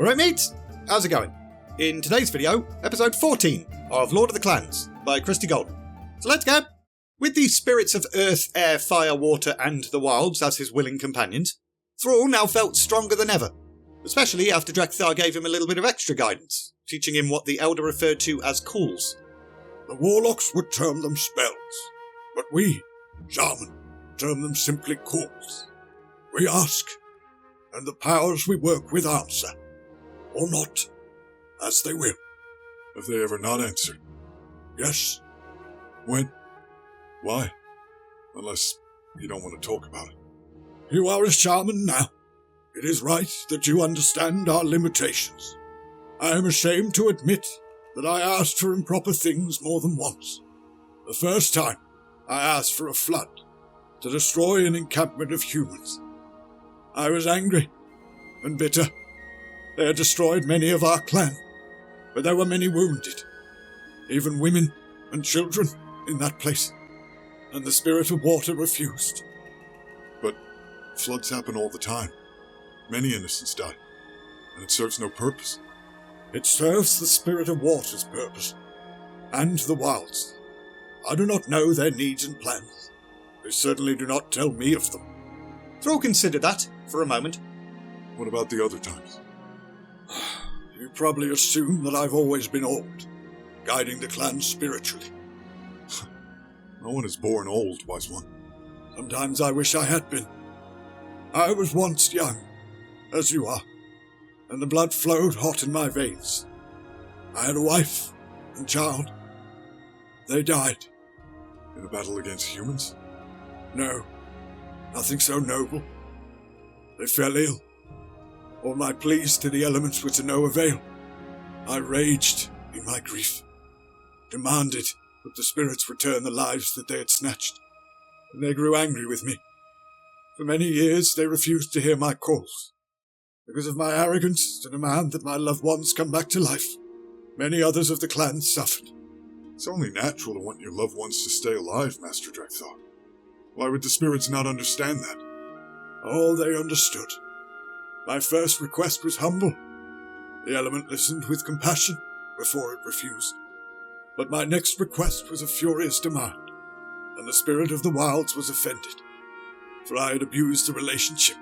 Alright mates, how's it going? In today's video, episode 14 of Lord of the Clans by Christie Golden. So let's go! With the spirits of earth, air, fire, water and the wilds as his willing companions, Thrall now felt stronger than ever, especially after Drekthar gave him a little bit of extra guidance, teaching him what the Elder referred to as calls. The warlocks would term them spells, but we, Shaman, term them simply calls. We ask, and the powers we work with answer, or not, as they will. Have they ever not answered? Yes. When? Why? Unless you don't want to talk about it. You are a shaman now. It is right that you understand our limitations. I am ashamed to admit that I asked for improper things more than once. The first time, I asked for a flood to destroy an encampment of humans. I was angry and bitter. They had destroyed many of our clan, but there were many wounded, even women and children in that place, and the spirit of water refused. But floods happen all the time. Many innocents die, and it serves no purpose. It serves the spirit of water's purpose, and the wilds. I do not know their needs and plans. They certainly do not tell me of them. Thrall considered that for a moment. What about the other times? You probably assume that I've always been old, guiding the clan spiritually. No one is born old, wise one. Sometimes I wish I had been. I was once young, as you are, and the blood flowed hot in my veins. I had a wife and child. They died. In a battle against humans? No, nothing so noble. They fell ill. All my pleas to the elements were to no avail. I raged in my grief, demanded that the spirits return the lives that they had snatched, and they grew angry with me. For many years they refused to hear my calls. Because of my arrogance to demand that my loved ones come back to life, many others of the clan suffered. It's only natural to want your loved ones to stay alive, Master Drekthar. Why would the spirits not understand that? Oh, they understood. My first request was humble. The element listened with compassion before it refused. But my next request was a furious demand, and the spirit of the wilds was offended, for I had abused the relationship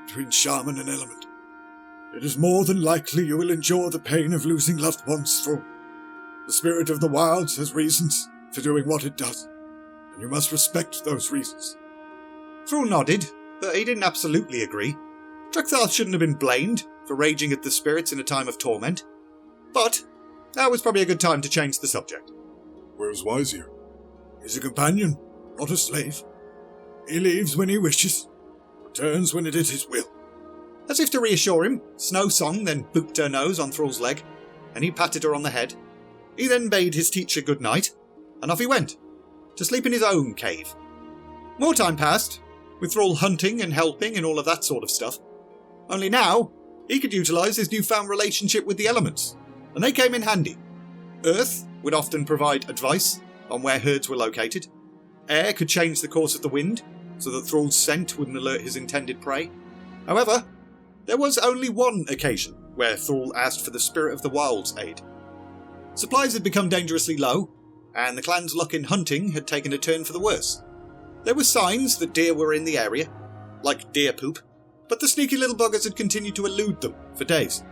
between shaman and element. It is more than likely you will endure the pain of losing loved ones, Thrall. The spirit of the wilds has reasons for doing what it does, and you must respect those reasons. Thrall nodded, but he didn't absolutely agree. Drekthar shouldn't have been blamed for raging at the spirits in a time of torment. But that was probably a good time to change the subject. Where's Wise-Ear? He's a companion, not a slave. He leaves when he wishes, returns when it is his will. As if to reassure him, Snow Song then booped her nose on Thrall's leg, and he patted her on the head. He then bade his teacher good night, and off he went, to sleep in his own cave. More time passed, with Thrall hunting and helping and all of that sort of stuff. Only now, he could utilise his newfound relationship with the elements, and they came in handy. Earth would often provide advice on where herds were located. Air could change the course of the wind, so that Thrall's scent wouldn't alert his intended prey. However, there was only one occasion where Thrall asked for the Spirit of the Wild's aid. Supplies had become dangerously low, and the clan's luck in hunting had taken a turn for the worse. There were signs that deer were in the area, like deer poop, but the sneaky little buggers had continued to elude them for days.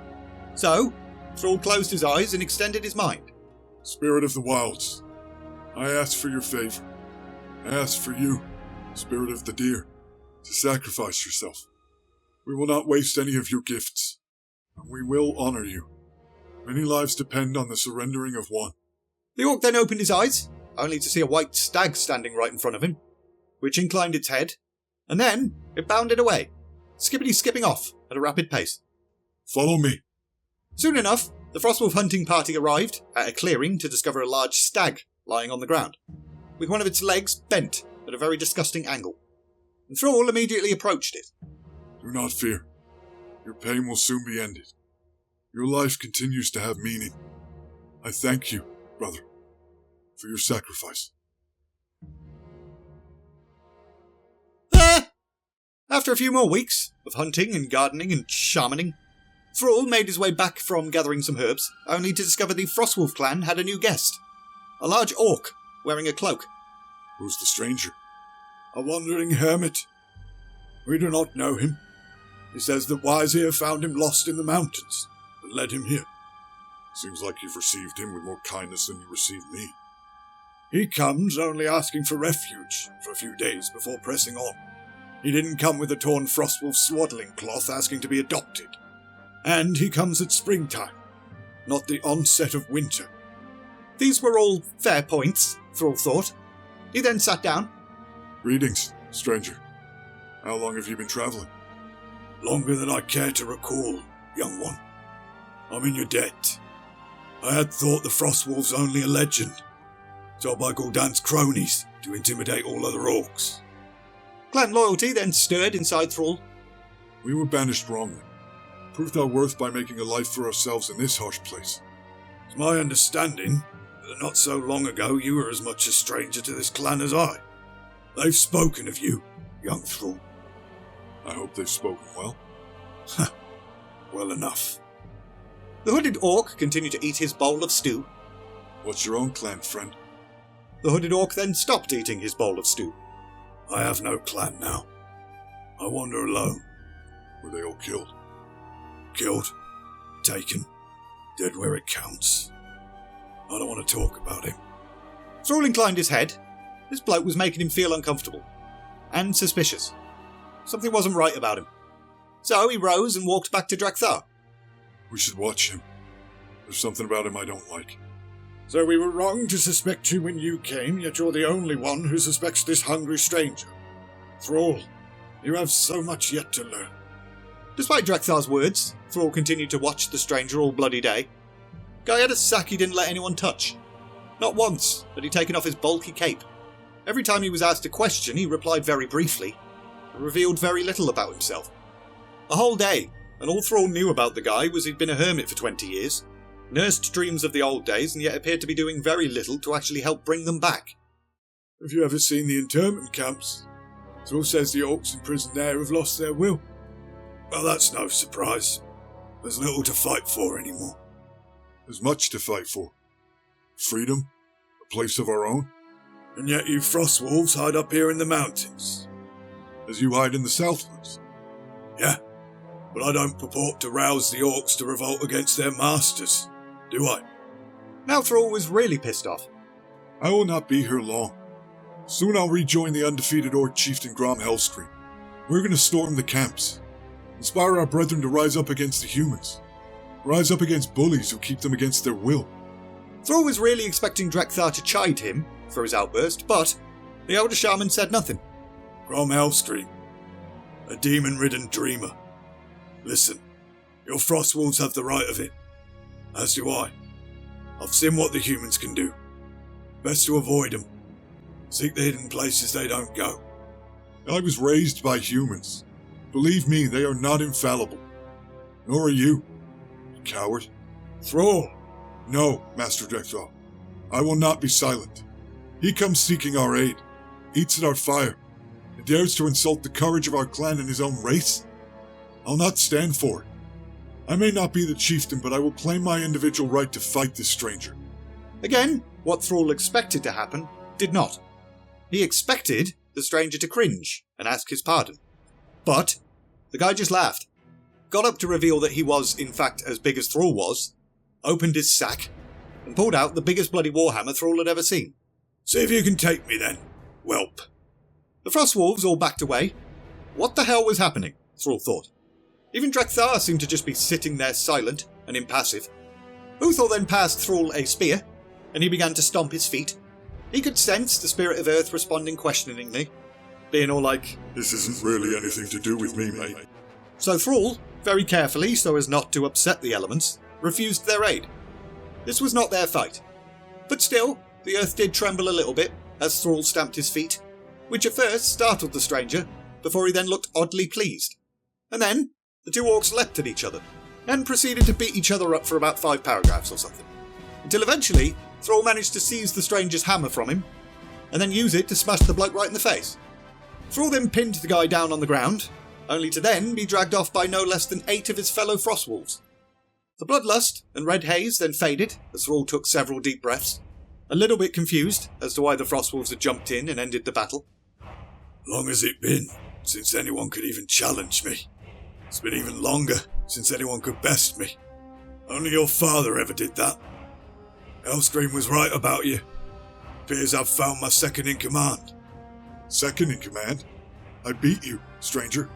So, Thrall closed his eyes and extended his mind. Spirit of the Wilds, I ask for your favor. I ask for you, Spirit of the Deer, to sacrifice yourself. We will not waste any of your gifts, and we will honor you. Many lives depend on the surrendering of one. The orc then opened his eyes, only to see a white stag standing right in front of him, which inclined its head, and then it bounded away, skippity-skipping off at a rapid pace. Follow me. Soon enough, the Frostwolf hunting party arrived at a clearing to discover a large stag lying on the ground, with one of its legs bent at a very disgusting angle. And Thrall immediately approached it. Do not fear. Your pain will soon be ended. Your life continues to have meaning. I thank you, brother, for your sacrifice. After a few more weeks of hunting and gardening and shamaning, Thrall made his way back from gathering some herbs, only to discover the Frostwolf Clan had a new guest. A large orc, wearing a cloak. Who's the stranger? A wandering hermit. We do not know him. He says that Wizir found him lost in the mountains, and led him here. Seems like you've received him with more kindness than you received me. He comes only asking for refuge for a few days before pressing on. He didn't come with a torn Frostwolf swaddling cloth asking to be adopted. And he comes at springtime, not the onset of winter. These were all fair points, Thrall thought. He then sat down. Greetings, stranger. How long have you been travelling? Longer than I care to recall, young one. I'm in your debt. I had thought the Frostwolf's only a legend, told by Gul'dan's cronies to intimidate all other orcs. Clan loyalty then stirred inside Thrall. We were banished wrongly. Proved our worth by making a life for ourselves in this harsh place. It's my understanding that not so long ago you were as much a stranger to this clan as I. They've spoken of you, young Thrall. I hope they've spoken well. Well enough. The hooded orc continued to eat his bowl of stew. What's your own clan, friend? The hooded orc then stopped eating his bowl of stew. I have no clan now. I wander alone. Were they all killed? Killed, taken, dead where it counts. I don't want to talk about him. Thrall inclined his head. This bloke was making him feel uncomfortable. And suspicious. Something wasn't right about him. So he rose and walked back to Drakthar. We should watch him. There's something about him I don't like. So we were wrong to suspect you when you came, yet you're the only one who suspects this hungry stranger. Thrall, you have so much yet to learn. Despite Drakthar's words, Thrall continued to watch the stranger all bloody day. Guy had a sack he didn't let anyone touch. Not once had he taken off his bulky cape. Every time he was asked a question, he replied very briefly, and revealed very little about himself. A whole day, and all Thrall knew about the guy was he'd been a hermit for 20 years, nursed dreams of the old days, and yet appeared to be doing very little to actually help bring them back. Have you ever seen the internment camps? Thrall says the orcs imprisoned there have lost their will. Well, that's no surprise. There's little to fight for anymore. There's much to fight for. Freedom, a place of our own. And yet you Frostwolves hide up here in the mountains. As you hide in the Southlands. Yeah, but I don't purport to rouse the orcs to revolt against their masters, do I? Now Thrall was really pissed off. I will not be here long. Soon I'll rejoin the undefeated orc chieftain Grom Hellscream. We're going to storm the camps. Inspire our brethren to rise up against the humans. Rise up against bullies who keep them against their will. Thrall was really expecting Drakthar to chide him for his outburst, but the elder shaman said nothing. Grom Hellscream, a demon-ridden dreamer. Listen, your Frostwolves have the right of it. As do I. I've seen what the humans can do. Best to avoid them. Seek the hidden places they don't go. I was raised by humans. Believe me, they are not infallible. Nor are you, coward. Thrall! No, Master Drakthar. I will not be silent. He comes seeking our aid, eats at our fire, and dares to insult the courage of our clan and his own race. I'll not stand for it. I may not be the chieftain, but I will claim my individual right to fight this stranger. Again, what Thrall expected to happen did not. He expected the stranger to cringe and ask his pardon. But the guy just laughed, got up to reveal that he was, in fact, as big as Thrall was, opened his sack, and pulled out the biggest bloody warhammer Thrall had ever seen. See if you can take me then, whelp. The Frostwolves all backed away. What the hell was happening? Thrall thought. Even Drakthar seemed to just be sitting there silent and impassive. Uthor then passed Thrall a spear, and he began to stomp his feet. He could sense the spirit of Earth responding questioningly, being all like, "This isn't really anything to do with me, mate." So Thrall, very carefully so as not to upset the elements, refused their aid. This was not their fight. But still, the Earth did tremble a little bit as Thrall stamped his feet, which at first startled the stranger, before he then looked oddly pleased. And then, the two orcs leapt at each other, and proceeded to beat each other up for about 5 paragraphs or something, until eventually Thrall managed to seize the stranger's hammer from him, and then use it to smash the bloke right in the face. Thrall then pinned the guy down on the ground, only to then be dragged off by no less than 8 of his fellow Frostwolves. The bloodlust and red haze then faded as Thrall took several deep breaths, a little bit confused as to why the Frostwolves had jumped in and ended the battle. Long has it been since anyone could even challenge me? It's been even longer since anyone could best me. Only your father ever did that. Elscream was right about you. Appears I've found my second in command. Second in command? I beat you, stranger,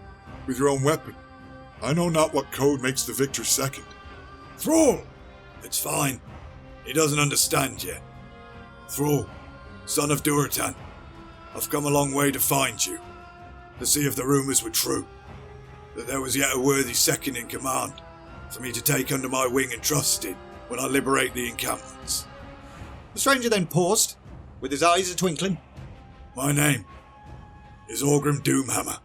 with your own weapon. I know not what code makes the victor second. Thrall! It's fine. He doesn't understand yet. Thrall, son of Durotan, I've come a long way to find you, to see if the rumours were true, that there was yet a worthy second in command for me to take under my wing and trust in when I liberate the encampments. The stranger then paused, with his eyes a-twinkling. My name is Orgrim Doomhammer.